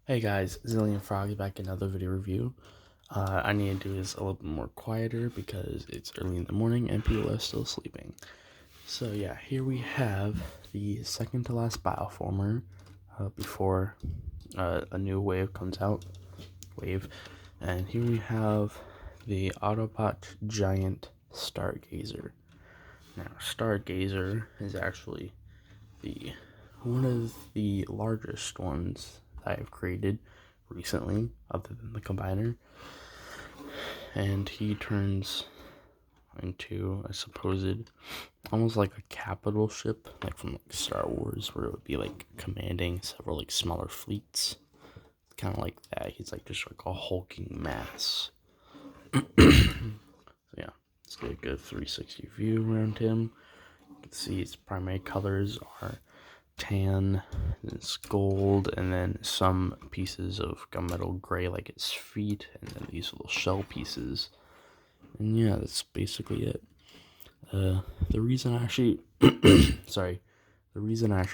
Hey guys, Zillion Frog back in another video review. I need to do this a little bit more quieter because it's early in the morning and people are still sleeping. So yeah, here we have the second to last Bioformer before a new wave comes out. And here we have the Autobot Giant Stargazer. Now, Stargazer is actually one of the largest ones that I've created recently, other than the combiner. And he turns into a supposed, almost like a capital ship, like from like Star Wars, where it would be like commanding several like smaller fleets. Kind of like that. He's like just like a hulking mass. So yeah, let's get a good 360 view around him. You can see his primary colors are tan, it's gold, and then some pieces of gunmetal gray like its feet, and then these little shell pieces. And yeah, that's basically it. The reason I actually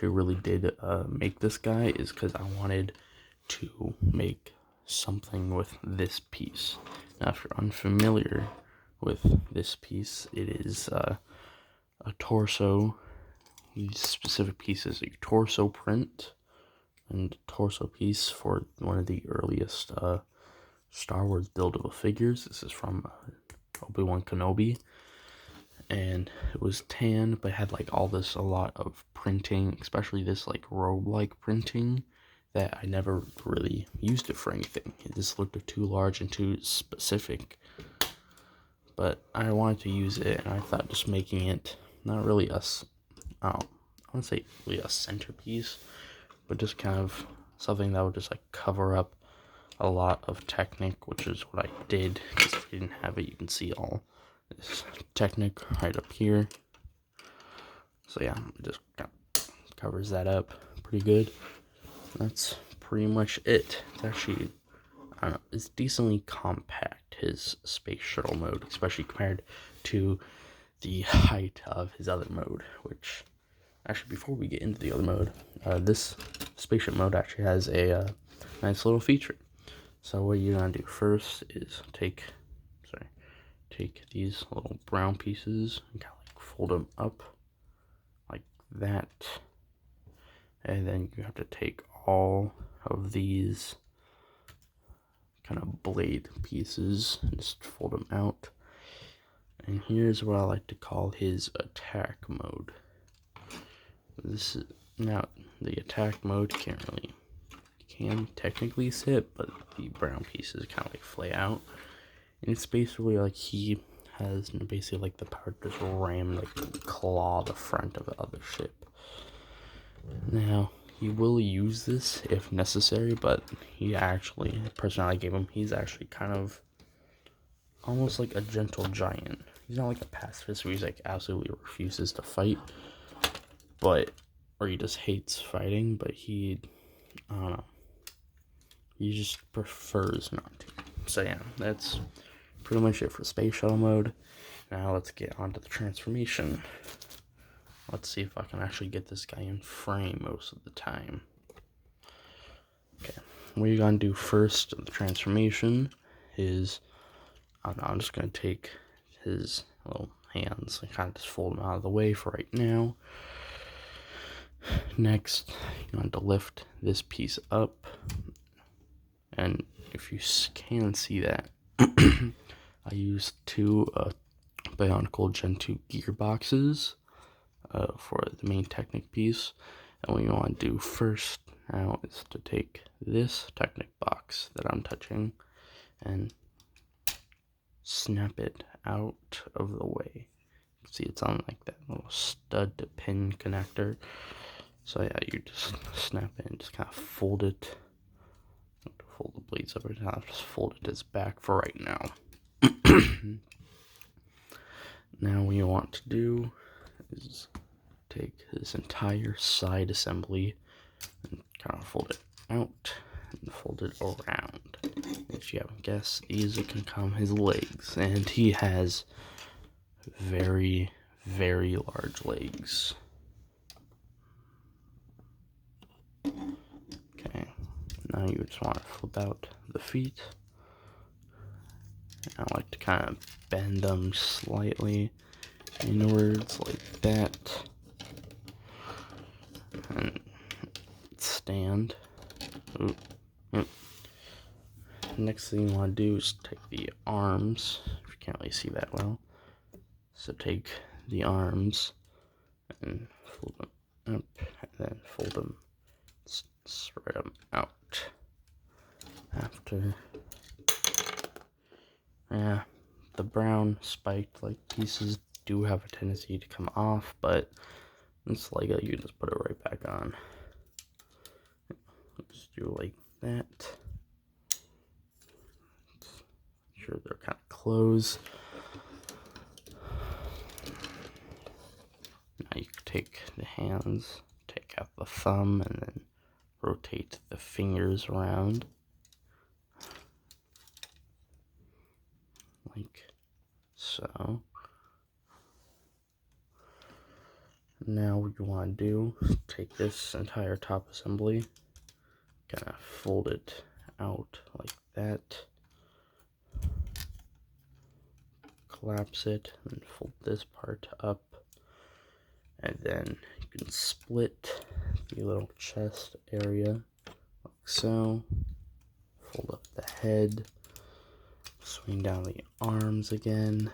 really did make this guy is because I wanted to make something with this piece. Now, if you're unfamiliar with this piece, it is a torso. These specific pieces, a torso print and torso piece for one of the earliest Star Wars buildable figures. This is from Obi-Wan Kenobi, and it was tan, but had like a lot of printing, especially this like robe-like printing that I never really used it for anything. It just looked too large and too specific, but I wanted to use it, and I thought just making it not really I wouldn't say really a centerpiece, but just kind of something that would just like cover up a lot of Technic, which is what I did, because if you didn't have it, you can see all this Technic right up here. So yeah, it just kind of covers that up pretty good. That's pretty much it. It's actually, I don't know, it's decently compact, his space shuttle mode, especially compared to the height of his other mode, which, actually, before we get into the other mode, this spaceship mode actually has a nice little feature. So what you're gonna do first is take these little brown pieces and kind of like fold them up like that, and then you have to take all of these kind of blade pieces and just fold them out. And here's what I like to call his attack mode. This is now the attack mode can technically sit, but the brown pieces kind of like flay out, and it's basically like he has basically like the power to just ram, like claw the front of the other ship. Now he will use this if necessary, but he actually, the person I gave him, he's actually kind of almost like a gentle giant. He's not like a pacifist where he's like absolutely refuses to fight, or he just hates fighting, but I don't know, he just prefers not to. So yeah, that's pretty much it for space shuttle mode. Now let's get onto the transformation. Let's see if I can actually get this guy in frame most of the time. Okay, what you're gonna do first of the transformation is, I don't know, I'm just gonna take his little hands and kind of just fold them out of the way for right now. Next, you want to lift this piece up, and if you can see that, I used two Bionicle Gen 2 gearboxes for the main Technic piece. And what you want to do first now is to take this Technic box that I'm touching and snap it out of the way. You can see it's on like that little stud to pin connector. So yeah, you just snap it and just kind of fold it. Fold the blades over, and I'll just fold it as back for right now. Now what you want to do is take this entire side assembly and kind of fold it out and fold it around. If you haven't guessed, these can come his legs, and he has very, very large legs. Okay, Now you just want to flip out the feet. I like to kind of bend them slightly inwards like that. And stand. Ooh. Yep. Next thing you want to do is take the arms. If you can't really see that well. So take the arms and fold them up, and then fold them, spread them out. After, yeah, the brown spiked like pieces do have a tendency to come off, but it's like you can just put it right back on. Just do like that. Make sure they're kind of closed. Now you can take the hands, take out the thumb, and then rotate the fingers around. Like so. Now what you want to do is take this entire top assembly, kind of fold it out like that, collapse it, and fold this part up, and then you can split the little chest area like so, fold up the head, swing down the arms again,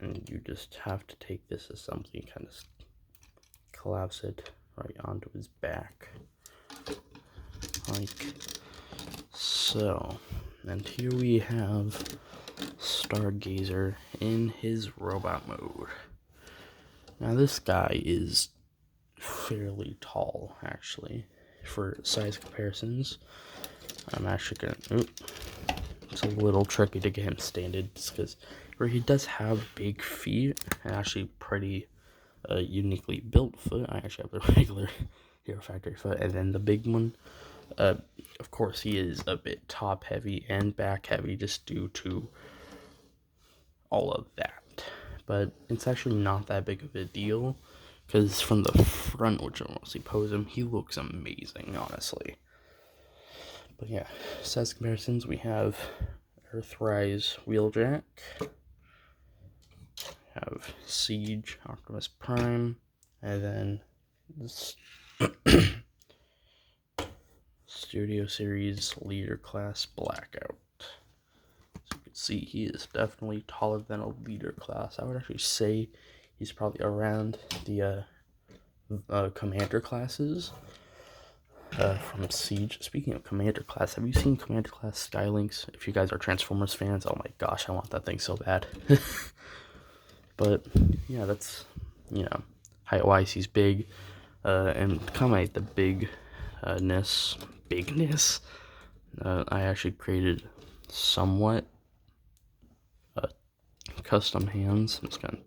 and you just have to take this assembly and kind of collapse it right onto his back like so. And here we have Stargazer in his robot mode. Now this guy is fairly tall, actually, for size comparisons. I'm actually gonna, it's a little tricky to get him standing, because he does have big feet and actually pretty uniquely built foot. I actually have the regular Hero Factory foot, and then the big one. Of course, he is a bit top heavy and back heavy just due to all of that. But it's actually not that big of a deal, because from the front, which I mostly pose him, he looks amazing, honestly. But yeah, size comparisons, we have Earthrise Wheeljack, have Siege Optimus Prime, and then this Studio Series Leader Class Blackout. So you can see he is definitely taller than a Leader Class. I would actually say he's probably around the Commander classes from Siege. Speaking of Commander Class, have you seen Commander Class Skylinks? If you guys are Transformers fans, oh my gosh, I want that thing so bad. But yeah, that's, you know, height-wise he's big, and kind of like the bigness. I actually created somewhat custom hands. I'm just gonna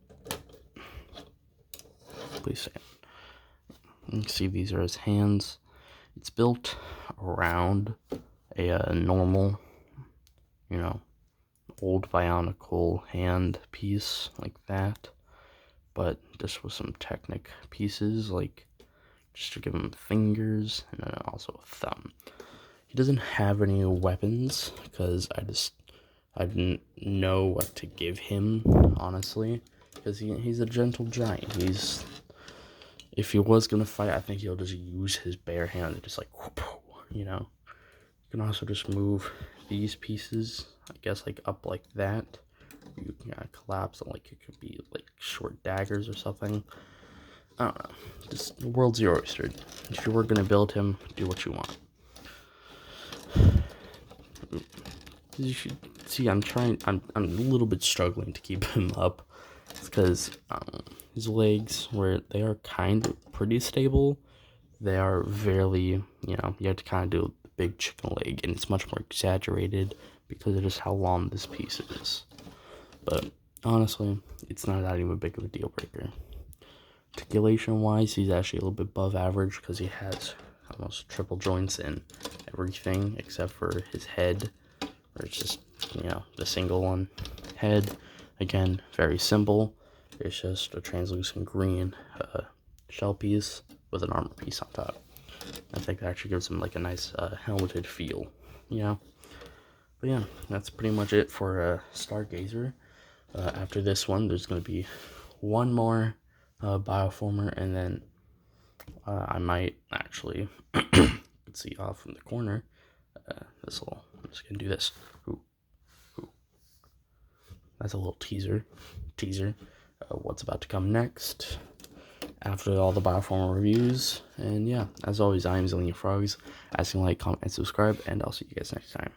please stand. You can see these are his hands. It's built around a normal, you know, old Bionicle hand piece like that, but just with some Technic pieces, like just to give him fingers and then also a thumb. He doesn't have any weapons because I didn't know what to give him, honestly, because he's a gentle giant. If he was gonna fight, I think he'll just use his bare hand and just like, you know. You can also just move these pieces, I guess, like up like that. You can kind of collapse them, like it could be like short daggers or something. I don't know. Just the world's your oyster. If you were gonna build him, do what you want. You should see, I'm a little bit struggling to keep him up. It's because his legs, where they are kind of pretty stable, they are very, you know, you have to kind of do the big chicken leg, and it's much more exaggerated because of just how long this piece is. But honestly, it's not that even big of a deal breaker. Articulation wise, he's actually a little bit above average because he has almost triple joints in everything except for his head, where it's just, you know, the single one head. Again, very simple. It's just a translucent green shell piece with an armor piece on top. I think that actually gives him like a nice helmeted feel, you know. But yeah, that's pretty much it for Stargazer. After this one, there's going to be one more Bioformer, and then I might actually see off from the corner. I'm just going to do this. Ooh, ooh. That's a little teaser. What's about to come next after all the Bioformer reviews. And yeah, as always, I am Zillion Frogs. Asking like, comment, and subscribe, and I'll see you guys next time.